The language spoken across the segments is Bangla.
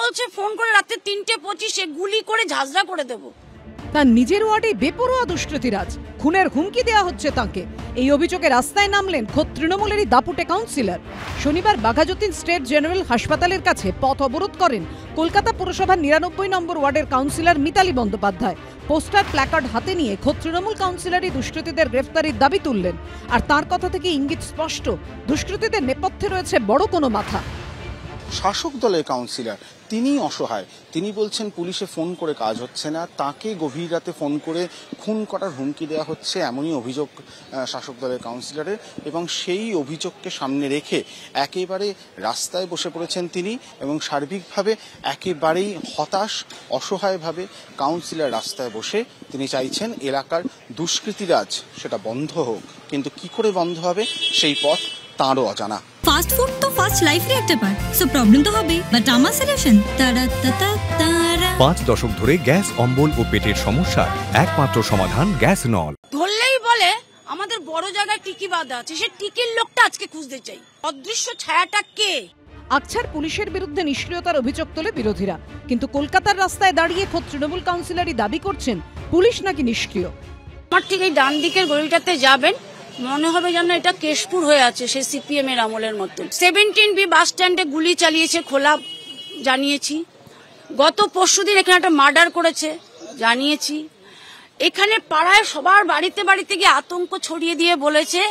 বলছে ফোন করে রাতে 3:25-এ গুলি করে ঝাঁঝরা করে দেবো। তার নিজের ওয়ার্ডে বেপরোয়া দুষ্কৃতীরাজ, খুনের হুমকি দেওয়া হচ্ছে তাকে। এই অভিযোগে রাস্তায় নামলেন খোদ তৃণমূলেরই দাপুটে কাউন্সিলর। শনিবার বাঘাযতীন স্টেট জেনারেল হাসপাতালের কাছে পথ অবরোধ করেন কলকাতা পুরসভার 99 নম্বর ওয়ার্ডের councillor Mitali Bandyopadhyay. Poster placard হাতে নিয়ে খোদ তৃণমূল কাউন্সিলরই দুষ্কৃতীদের গ্রেফতারির দাবি তুললেন। আর তার কথা থেকে ইঙ্গিত স্পষ্ট, দুষ্কৃতীদের নেপথ্যে রয়েছে বড় কোনো মাথা। শাসক দলের কাউন্সিলর তিনি অসহায়, তিনি বলছেন পুলিশে ফোন করে কাজ হচ্ছে না, তাকে গভীর রাতে ফোন করে খুন করার হুমকি দেওয়া হচ্ছে, এমনই অভিযোগ শাসক দলের কাউন্সিলরের। এবং সেই অভিযোগকে সামনে রেখে একেবারে রাস্তায় বসে পড়েছেন তিনি এবং সার্বিকভাবে একেবারেই হতাশ, অসহায়ভাবে কাউন্সিলর রাস্তায় বসে তিনি চাইছেন এলাকার দুষ্কৃতীরাজ সেটা বন্ধ হোক, কিন্তু কি করে বন্ধ হবে সেই পথ তাঁরও অজানা। ফাস্ট ফুড তো ফাস্ট লাইফের একটা পার্ট, সো প্রবলেম তো হবে, বাট আমার সলিউশন তারা। 5 দশক ধরে গ্যাস অম্বল ও পেটের সমস্যার একমাত্র সমাধান গ্যাস নল। ধরলেই বলে আমাদের বড় জায়গায় টিকি বাঁধা আছে, সে টিকির লোকটা আজকে খুঁজতে চাই। অদৃশ্য ছায়াটা কে? আকছার পুলিশের বিরুদ্ধে নিষ্ক্রিয়তার অভিযোগ তোলে বিরোধীরা, কিন্তু কলকাতার রাস্তায় দাঁড়িয়ে খোদ তৃণমূল কাউন্সিলরই দাবি করছেন পুলিশ নাকি নিষ্ক্রিয়। আমার ঠিক এই ডান দিকের গলিটাতে যাবেন, মনে হবে যেন এটা কেশপুর হয়ে আছে সেই সিপিএম এর আমলের মতো। 17B বাস স্ট্যান্ডে গুলি চালিয়েছে, খোলা জানিয়েছি। গত পরশুদিন এখানে একটা মার্ডার করেছে, জানিয়েছি। এখানে পাড়ায় সবার বাড়িতে বাড়িতে গিয়ে আতঙ্ক ছড়িয়ে দিয়ে বলেছে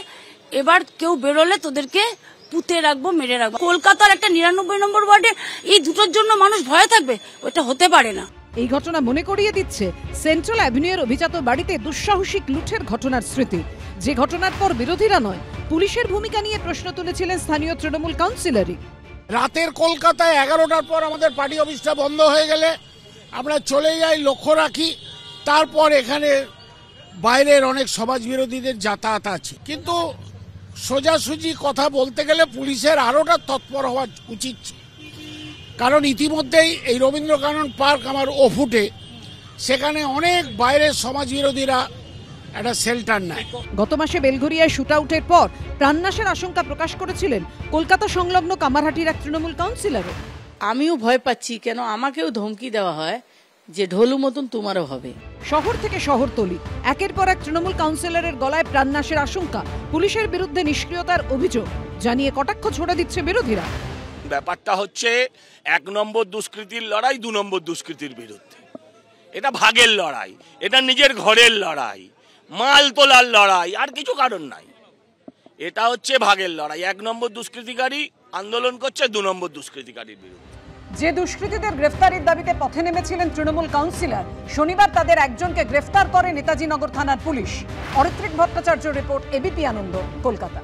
এবার কেউ বেরোলে তোদেরকে পুঁতে রাখবো, মেরে রাখবো। কলকাতার একটা 99 নম্বর ওয়ার্ডে এই দুটোর জন্য মানুষ ভয়ে থাকবে? ওটা হতে পারে না। এই ঘটনা মনে করিয়ে দিচ্ছে সেন্ট্রাল অ্যাভিনিউর অভিজাত বাড়িতে দুঃসাহসিক লুঠের ঘটনার স্মৃতি, যে ঘটনার পর বিরোধীরা নয় পুলিশের ভূমিকা নিয়ে প্রশ্ন তুলেছিলেন স্থানীয় তৃণমূল কাউন্সিলরই। রাতের কলকাতায় 11টার পর আমাদের পার্টি অফিসটা বন্ধ হয়ে গেলে আমরা চলে যাই, লক্ষ্য রাখি। তারপর এখানে বাইরের অনেক সমাজ বিরোধীদের যাতায়াত আছে, কিন্তু সোজাসুজি কথা বলতে গেলে পুলিশের আরোটা তৎপর হওয়া উচিত, কারণ ইতিমধ্যেই এই রবীন্দ্রকানন পার্ক আমার ওফুটে, সেখানে অনেক বাইরের সমাজ বিরোধীরা একটা শেল্টার নেয়। গত মাসে বেলঘরিয়ায় শুট আউটের পর প্রাণনাশের আশঙ্কা প্রকাশ করেছিলেন কলকাতা সংলগ্ন কামারহাটির এক তৃণমূল কাউন্সিলর। আমিও ভয় পাচ্ছি, কেন আমাকেও ধমকি দেওয়া হয় যে ঢোলু মতন তোমারও হবে। শহর থেকে শহরতলি একের পর এক তৃণমূল কাউন্সিলরের গলায় প্রাণনাশের আশঙ্কা, পুলিশের বিরুদ্ধে নিষ্ক্রিয়তার অভিযোগ জানিয়ে কটাক্ষ ছড়া দিচ্ছে বিরোধীরা। ব্যাপারটা হচ্ছে 1 নম্বর দুষ্কৃতির লড়াই 2 নম্বর দুষ্কৃতির বিরুদ্ধে। এটা ভাগের লড়াই, এটা নিজের ঘরের লড়াই, মাল তোলার লড়াই, আর কিছু কারণ নাই। এটা হচ্ছে ভাগের লড়াই। 1 নম্বর দুষ্কৃতিকারী আন্দোলন করছে 2 নম্বর দুষ্কৃতিকারীর বিরুদ্ধে। যে দুষ্কৃতীদের গ্রেফতারির দাবিতে পথে নেমেছিলেন তৃণমূল কাউন্সিলর, শনিবার তাদের একজনকে গ্রেফতার করে নেতাজি নগর থানার পুলিশ। অরিত্রিক ভট্টাচার্য রিপোর্ট, এবিপি আনন্দ, কলকাতা।